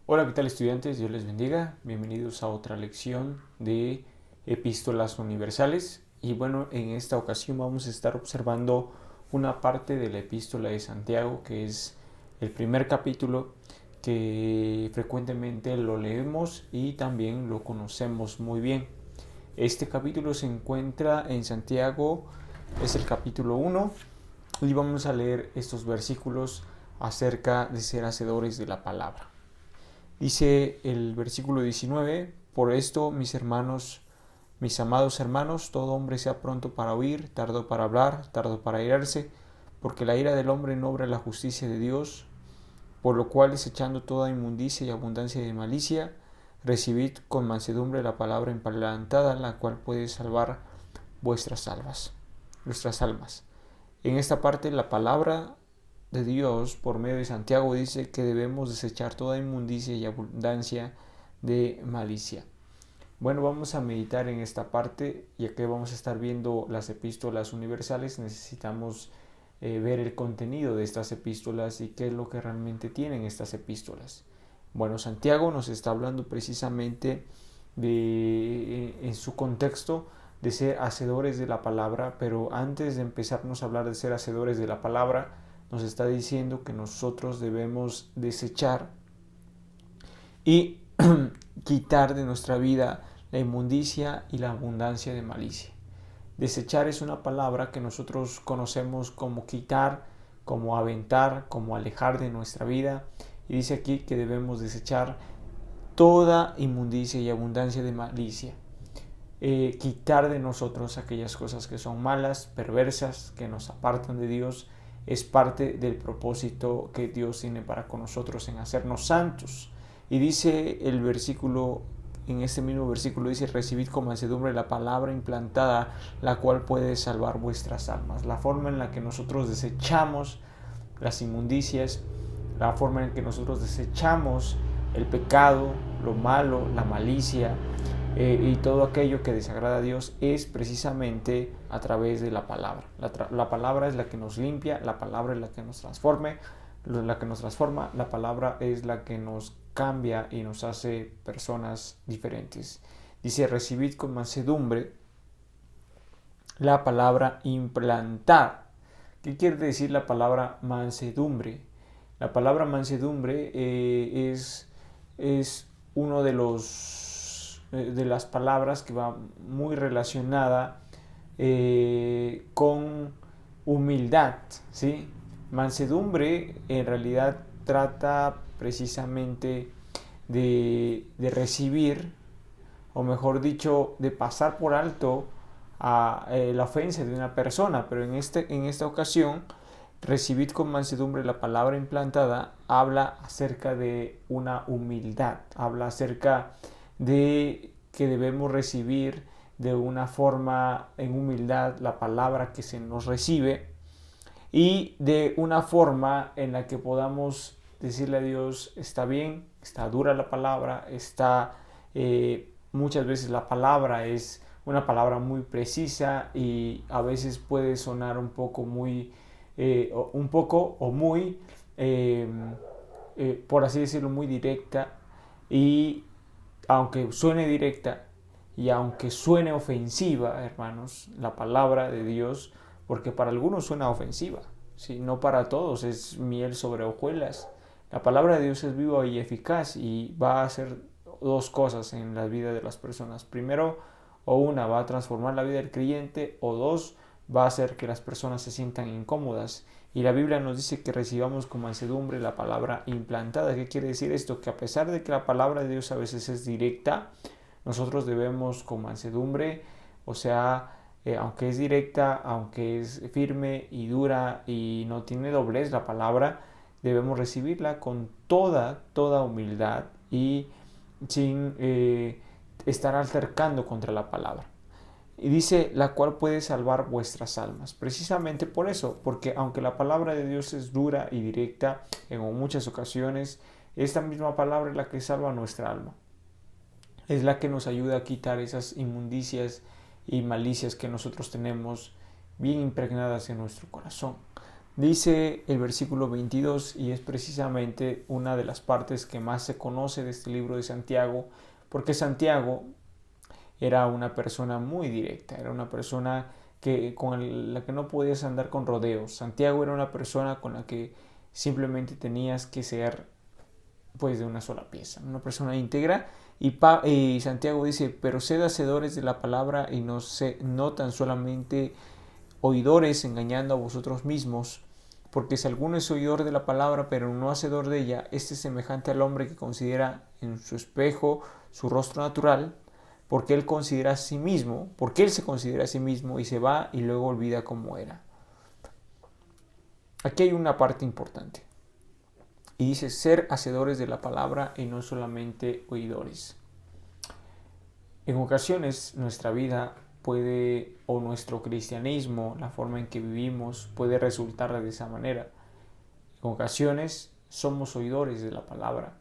Hola, ¿qué tal estudiantes? Dios les bendiga. Bienvenidos a otra lección de Epístolas Universales. Y bueno, en esta ocasión vamos a estar observando una parte de la Epístola de Santiago, que es el primer capítulo que frecuentemente lo leemos y también lo conocemos muy bien. Este capítulo se encuentra en Santiago, es el capítulo 1 y vamos a leer estos versículos acerca de ser hacedores de la palabra. Dice el versículo 19: por esto, mis hermanos, mis amados hermanos, todo hombre sea pronto para oír, tardo para hablar, tardo para airarse, porque la ira del hombre no obra la justicia de Dios. Por lo cual, desechando toda inmundicia y abundancia de malicia, recibid con mansedumbre la palabra implantada, la cual puede salvar vuestras almas. En esta parte, la palabra de Dios por medio de Santiago dice que debemos desechar toda inmundicia y abundancia de malicia. Bueno, vamos a meditar en esta parte, ya que vamos a estar viendo las epístolas universales. Necesitamos ver el contenido de estas epístolas y qué es lo que realmente tienen estas epístolas. Bueno, Santiago nos está hablando precisamente en su contexto de ser hacedores de la palabra, pero antes de empezarnos a hablar de ser hacedores de la palabra, nos está diciendo que nosotros debemos desechar y quitar de nuestra vida la inmundicia y la abundancia de malicia. Desechar es una palabra que nosotros conocemos como quitar, como aventar, como alejar de nuestra vida. Y dice aquí que debemos desechar toda inmundicia y abundancia de malicia. Quitar de nosotros aquellas cosas que son malas, perversas, que nos apartan de Dios, es parte del propósito que Dios tiene para con nosotros en hacernos santos. Y dice el versículo, en este mismo versículo dice: recibid con mansedumbre la palabra implantada, la cual puede salvar vuestras almas. La forma en la que nosotros desechamos las inmundicias, la forma en que nosotros desechamos el pecado, lo malo, la malicia, y todo aquello que desagrada a Dios es precisamente a través de la palabra. La palabra es la que nos limpia, la palabra es la que nos transforma, la palabra es la que nos cambia y nos hace personas diferentes. Dice: recibid con mansedumbre la palabra implantar. ¿Qué quiere decir la palabra mansedumbre? La palabra mansedumbre es uno de las palabras que va muy relacionada con humildad, ¿sí? Mansedumbre en realidad trata precisamente de recibir, o mejor dicho, de pasar por alto a la ofensa de una persona, pero en esta ocasión, recibid con mansedumbre la palabra implantada, habla acerca de una humildad, habla acerca de que debemos recibir de una forma en humildad la palabra que se nos recibe, y de una forma en la que podamos decirle a Dios: está bien, está dura la palabra, muchas veces la palabra es una palabra muy precisa y a veces puede sonar un poco o muy, eh, por así decirlo, muy directa. Y aunque suene directa y aunque suene ofensiva, hermanos, la palabra de Dios, porque para algunos suena ofensiva, ¿sí? No para todos, es miel sobre hojuelas. La palabra de Dios es viva y eficaz y va a hacer dos cosas en la vida de las personas. Primero, o una, va a transformar la vida del creyente, o dos, va a hacer que las personas se sientan incómodas. Y la Biblia nos dice que recibamos con mansedumbre la palabra implantada. ¿Qué quiere decir esto? Que a pesar de que la palabra de Dios a veces es directa, nosotros debemos con mansedumbre, o sea, aunque es directa, aunque es firme y dura y no tiene doblez la palabra, debemos recibirla con toda humildad y sin estar altercando contra la palabra. Y dice: la cual puede salvar vuestras almas. Precisamente por eso, porque aunque la palabra de Dios es dura y directa en muchas ocasiones, esta misma palabra es la que salva nuestra alma. Es la que nos ayuda a quitar esas inmundicias y malicias que nosotros tenemos bien impregnadas en nuestro corazón. Dice el versículo 22, y es precisamente una de las partes que más se conoce de este libro de Santiago, porque Santiago era una persona muy directa, era una persona con la que no podías andar con rodeos. Santiago era una persona con la que simplemente tenías que ser pues de una sola pieza, una persona íntegra. Y Santiago dice, pero sed hacedores de la palabra y no tan solamente oidores, engañando a vosotros mismos, porque si alguno es oidor de la palabra pero no hacedor de ella, este es semejante al hombre que considera en su espejo su rostro natural, porque él considera a sí mismo, porque él se considera a sí mismo y se va y luego olvida cómo era. Aquí hay una parte importante. Y dice ser hacedores de la palabra y no solamente oidores. En ocasiones nuestra vida puede, o nuestro cristianismo, la forma en que vivimos, puede resultar de esa manera. En ocasiones somos oidores de la palabra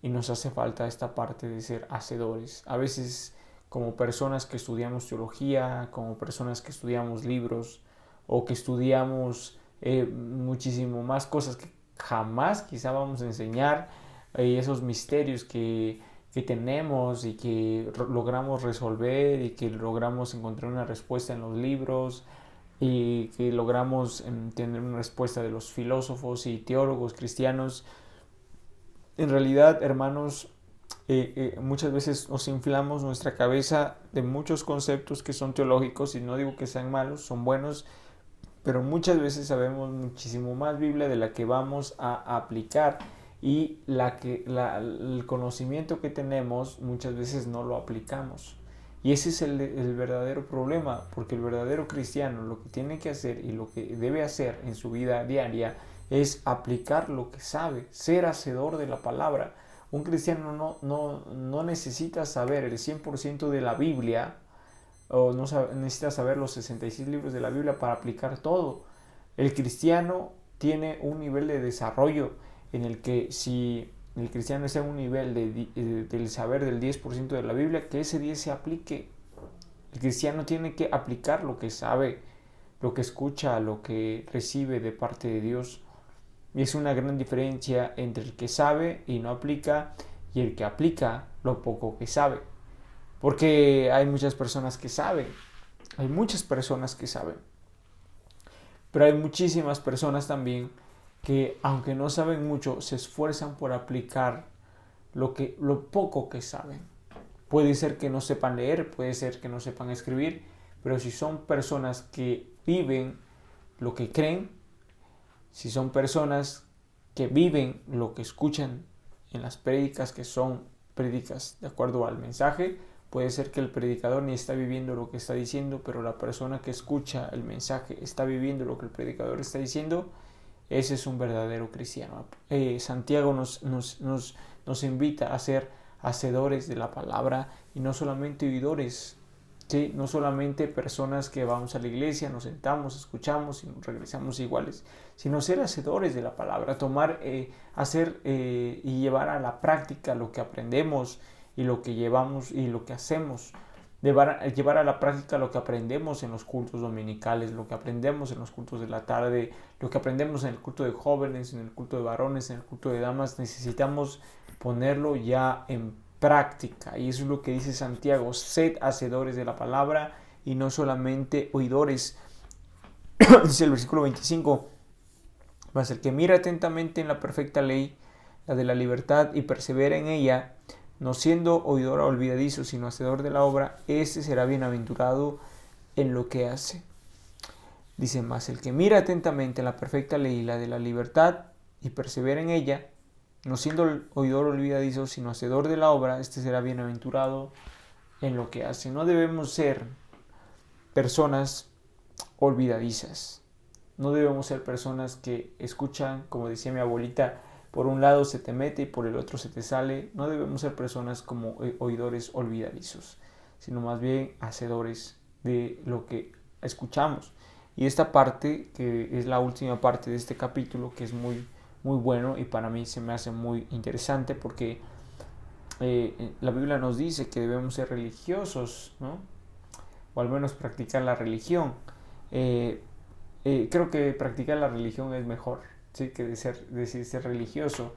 y nos hace falta esta parte de ser hacedores. A veces como personas que estudiamos teología, como personas que estudiamos libros o que estudiamos muchísimo más cosas que jamás quizá vamos a enseñar, esos misterios que tenemos y que logramos resolver y que logramos encontrar una respuesta en los libros y que logramos tener una respuesta de los filósofos y teólogos cristianos. En realidad, hermanos, muchas veces nos inflamos nuestra cabeza de muchos conceptos que son teológicos, y no digo que sean malos, son buenos, pero muchas veces sabemos muchísimo más Biblia de la que vamos a aplicar, y el conocimiento que tenemos muchas veces no lo aplicamos. Y ese es el verdadero problema, porque el verdadero cristiano lo que tiene que hacer y lo que debe hacer en su vida diaria es aplicar lo que sabe, ser hacedor de la palabra. Un cristiano no necesita saber el 100% de la Biblia, o no necesita saber los 66 libros de la Biblia para aplicar todo. El cristiano tiene un nivel de desarrollo en el que si el cristiano está en un nivel del saber del 10% de la Biblia, que ese 10 se aplique. El cristiano tiene que aplicar lo que sabe, lo que escucha, lo que recibe de parte de Dios. Y es una gran diferencia entre el que sabe y no aplica y el que aplica lo poco que sabe. Porque hay muchas personas que saben, hay muchas personas que saben, pero hay muchísimas personas también que, aunque no saben mucho, se esfuerzan por aplicar lo poco que saben. Puede ser que no sepan leer, puede ser que no sepan escribir, pero si son personas que viven lo que creen, si son personas que viven lo que escuchan en las prédicas, que son prédicas de acuerdo al mensaje, puede ser que el predicador ni está viviendo lo que está diciendo, pero la persona que escucha el mensaje está viviendo lo que el predicador está diciendo. Ese es un verdadero cristiano. Santiago nos invita a ser hacedores de la palabra y no solamente oidores. ¿Sí? No solamente personas que vamos a la iglesia, nos sentamos, escuchamos y nos regresamos iguales, sino ser hacedores de la palabra, hacer y llevar a la práctica lo que aprendemos y lo que llevamos y lo que hacemos. Llevar a la práctica lo que aprendemos en los cultos dominicales, lo que aprendemos en los cultos de la tarde, lo que aprendemos en el culto de jóvenes, en el culto de varones, en el culto de damas. Necesitamos ponerlo ya en práctica, y eso es lo que dice Santiago: sed hacedores de la palabra y no solamente oidores. Dice el versículo 25: mas el que mira atentamente en la perfecta ley, la de la libertad, y persevera en ella, no siendo oidor olvidadizo, sino hacedor de la obra, ese será bienaventurado en lo que hace. Dice: mas el que mira atentamente en la perfecta ley, la de la libertad, y persevera en ella, no siendo oidor olvidadizo, sino hacedor de la obra, este será bienaventurado en lo que hace. No debemos ser personas olvidadizas. No debemos ser personas que escuchan, como decía mi abuelita, por un lado se te mete y por el otro se te sale. No debemos ser personas como oidores olvidadizos, sino más bien hacedores de lo que escuchamos. Y esta parte, que es la última parte de este capítulo, que es muy bueno y para mí se me hace muy interesante, porque la Biblia nos dice que debemos ser religiosos, ¿no? O al menos practicar la religión. creo que practicar la religión es mejor, ¿sí? Que decir ser religioso.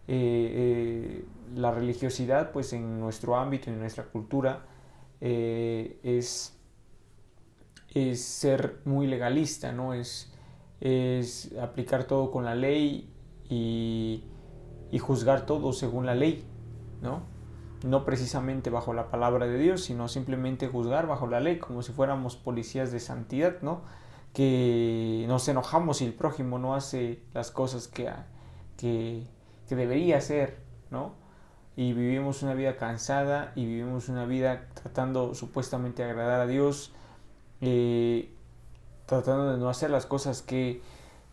La religiosidad, pues en nuestro ámbito, en nuestra cultura, es ser muy legalista, ¿no? Es aplicar todo con la ley y, y juzgar todo según la ley, ¿no? No precisamente bajo la palabra de Dios, sino simplemente juzgar bajo la ley, como si fuéramos policías de santidad, ¿no? Que nos enojamos si el prójimo no hace las cosas que, que debería hacer, ¿no? Y vivimos una vida cansada y vivimos una vida tratando supuestamente de agradar a Dios, eh, tratando de no hacer las cosas que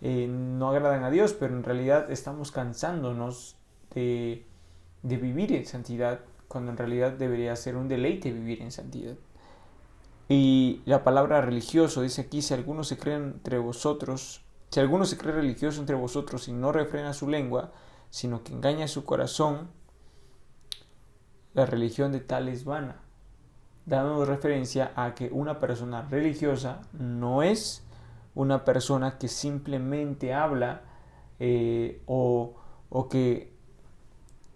no agradan a Dios, pero en realidad estamos cansándonos de vivir en santidad, cuando en realidad debería ser un deleite vivir en santidad. Y la palabra religioso dice aquí, si alguno se cree entre vosotros, si alguno se cree religioso entre vosotros y no refrena su lengua, sino que engaña su corazón, la religión de tal es vana, dando referencia a que una persona religiosa no es una persona que simplemente habla o que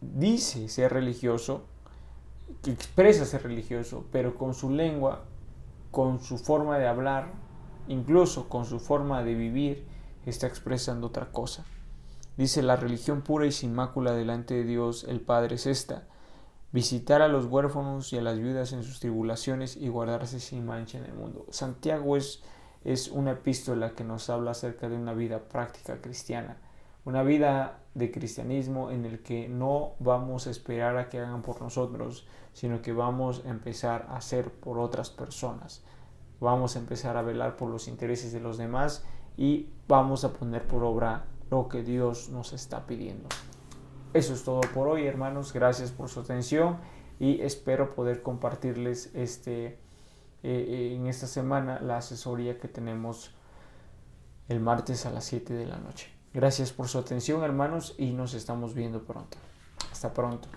dice ser religioso, que expresa ser religioso, pero con su lengua, con su forma de hablar, incluso con su forma de vivir, está expresando otra cosa. Dice, la religión pura y sin mácula delante de Dios el Padre es esta: visitar a los huérfanos y a las viudas en sus tribulaciones y guardarse sin mancha en el mundo. Santiago es una epístola que nos habla acerca de una vida práctica cristiana, una vida de cristianismo en el que no vamos a esperar a que hagan por nosotros, sino que vamos a empezar a hacer por otras personas. Vamos a empezar a velar por los intereses de los demás y vamos a poner por obra lo que Dios nos está pidiendo. Eso es todo por hoy, hermanos. Gracias por su atención y espero poder compartirles en esta semana la asesoría que tenemos el martes a las 7 de la noche. Gracias por su atención, hermanos, y nos estamos viendo pronto. Hasta pronto.